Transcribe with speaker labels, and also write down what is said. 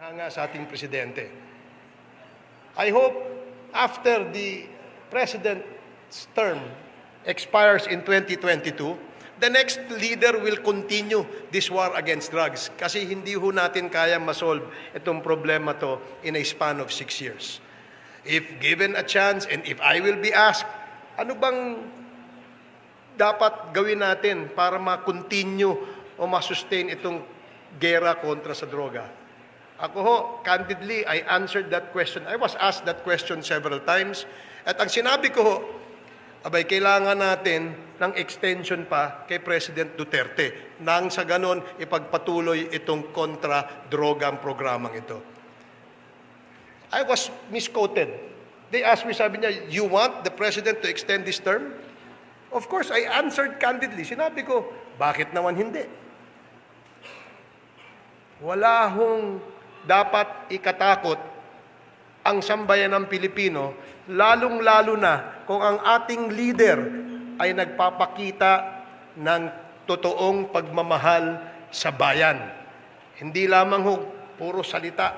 Speaker 1: Nga sa ating presidente. I hope after the president's term expires in 2022, the next leader will continue this war against drugs kasi hindi ho natin kaya masolve itong problema to in a span of 6 years. If given a chance and if I will be asked, ano bang dapat gawin natin para ma-continue o ma-sustain itong gera kontra sa droga? Ako ho, candidly, I answered that question. I was asked that question several times. At ang sinabi ko ho, abay, kailangan natin ng extension pa kay President Duterte nang sa ganon ipagpatuloy itong kontra-drogang programang ito. I was misquoted. They asked me, sabi niya, you want the President to extend this term? Of course, I answered candidly. Sinabi ko, bakit naman hindi? Wala hong dapat ikatakot ang sambayan ng Pilipino, lalong-lalo na kung ang ating leader ay nagpapakita ng totoong pagmamahal sa bayan. Hindi lamang ho, puro salita,